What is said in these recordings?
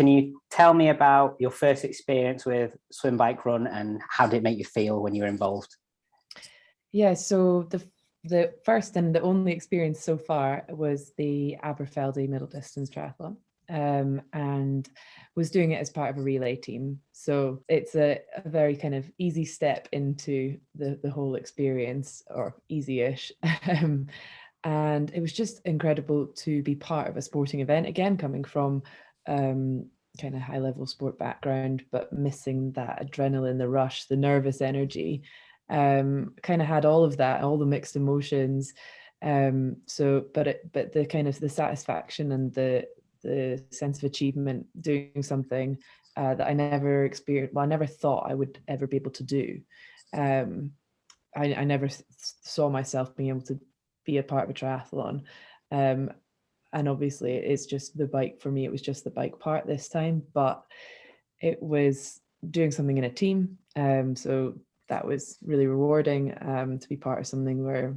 can you tell me about your first experience with swim, bike, run, and how did it make you feel when you were involved? Yeah, so the first and the only experience so far was the Aberfeldy Middle Distance Triathlon, and was doing it as part of a relay team. So it's a very kind of easy step into the whole experience, or easy-ish. And it was just incredible to be part of a sporting event, again, coming from kind of high-level sport background, but missing that adrenaline, the rush, the nervous energy. Kind of had all of that, all the mixed emotions. But the kind of the satisfaction and the sense of achievement doing something that I never experienced, well, I never thought I would ever be able to do. I never saw myself being able to be a part of a triathlon. And obviously it's just the bike for me, it was just the bike part this time, but it was doing something in a team. So that was really rewarding, to be part of something where,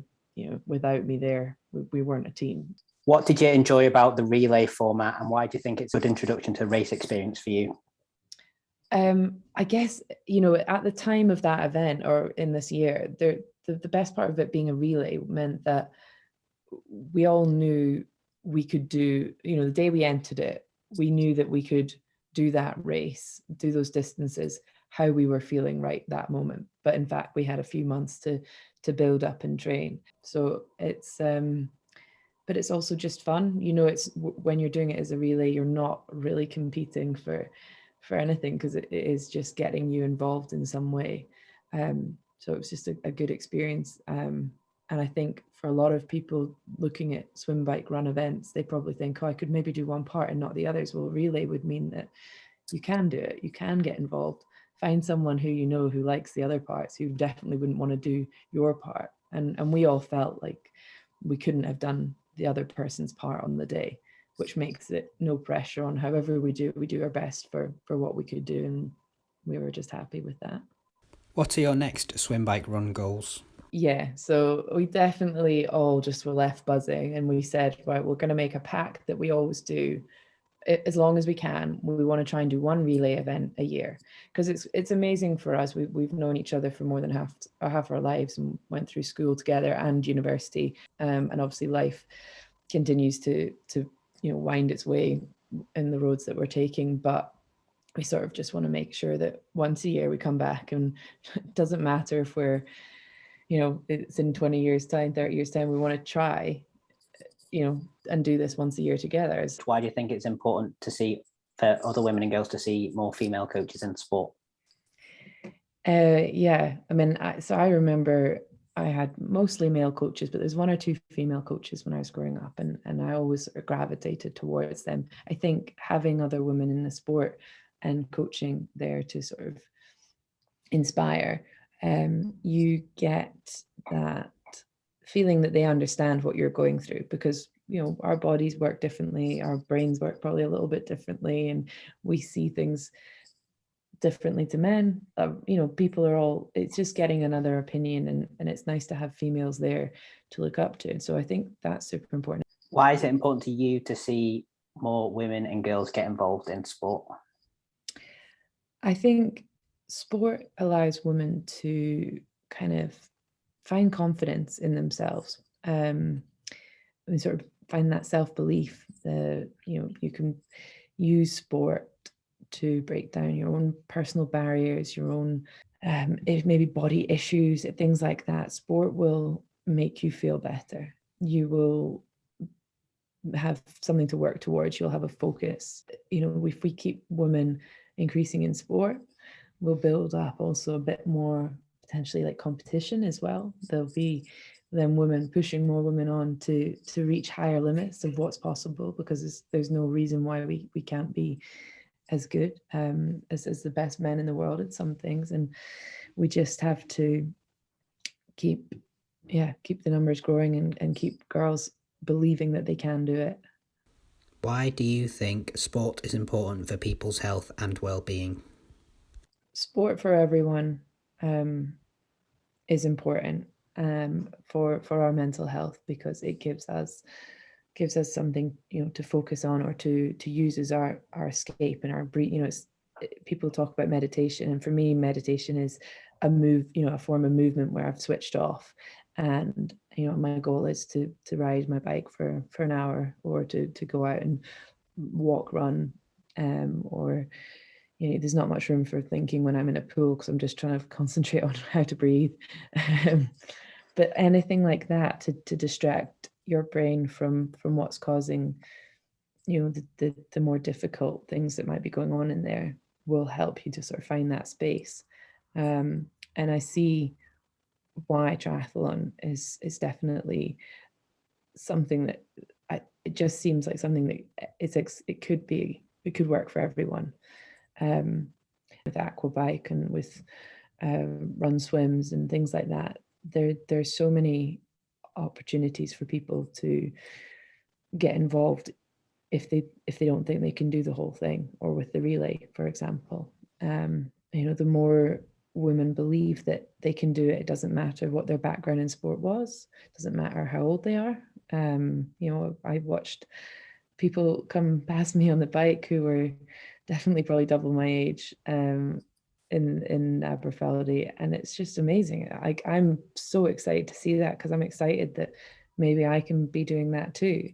without me there, we weren't a team. What did you enjoy about the relay format, and why do you think it's a good introduction to race experience for you? I guess, at the time of that event, or in this year, the best part of it being a relay meant that we all knew we could do, the day we entered it, we knew that we could do that race, do those distances, how we were feeling right that moment. But in fact, we had a few months to build up and train. So it's, but it's also just fun. It's when you're doing it as a relay, you're not really competing for anything, because it is just getting you involved in some way. So it was just a good experience. And I think for a lot of people looking at swim, bike, run events, they probably think, oh, I could maybe do one part and not the others. Well, relay would mean that you can do it. You can get involved. Find someone who likes the other parts, who definitely wouldn't want to do your part. And we all felt like we couldn't have done the other person's part on the day, which makes it no pressure on however we do our best for what we could do. And we were just happy with that. What are your next swim, bike, run goals? Yeah, so we definitely all just were left buzzing, and we said, right, we're going to make a pact that we always do as long as we can. We want to try and do one relay event a year, because it's amazing for us. We've known each other for more than half our lives, and went through school together and university, and obviously life continues to wind its way in the roads that we're taking, but we sort of just want to make sure that once a year we come back, and it doesn't matter if we're, it's in 20 years time, 30 years time, we want to try, and do this once a year together. Why do you think it's important for other women and girls to see more female coaches in sport? Yeah, I mean, I remember I had mostly male coaches, but there's one or two female coaches when I was growing up, and I always sort of gravitated towards them. I think having other women in the sport and coaching there to sort of inspire, you get that feeling that they understand what you're going through, because our bodies work differently, our brains work probably a little bit differently, and we see things differently to men. People are all, it's just getting another opinion, and it's nice to have females there to look up to. So I think that's super important. Why is it important to you to see more women and girls get involved in sport? I think sport allows women to kind of find confidence in themselves, and sort of find that self-belief that you can use sport to break down your own personal barriers, your own maybe body issues, things like that. Sport will make you feel better. You will have something to work towards. You'll have a focus. If we keep women increasing in sport, we'll build up also a bit more potentially like competition as well. There'll be then women pushing more women on to reach higher limits of what's possible, because there's no reason why we can't be as good as the best men in the world at some things. And we just have to keep the numbers growing, and keep girls believing that they can do it. Why do you think sport is important for people's health and well-being? Sport for everyone is important for our mental health, because it gives us gives us something, you know, to focus on or to use as our escape and our breathe. You know, people talk about meditation, and for me, meditation is a form of movement where I've switched off. And, you know, my goal is to ride my bike for an hour, or to go out and walk, run, or, you know, there's not much room for thinking when I'm in a pool because I'm just trying to concentrate on how to breathe. But anything like that to distract your brain from what's causing, you know, the more difficult things that might be going on in there will help you to sort of find that space. And I see why triathlon is definitely something that it just seems like something that it could work for everyone. With aqua bike and with run swims and things like that, there's so many opportunities for people to get involved if they don't think they can do the whole thing. Or with the relay, for example, you know, the more women believe that they can do it, it doesn't matter what their background in sport was, it doesn't matter how old they are. You know, I watched people come past me on the bike who were definitely probably double my age, in Aberfeldy, and it's just amazing. I'm so excited to see that, because I'm excited that maybe I can be doing that too.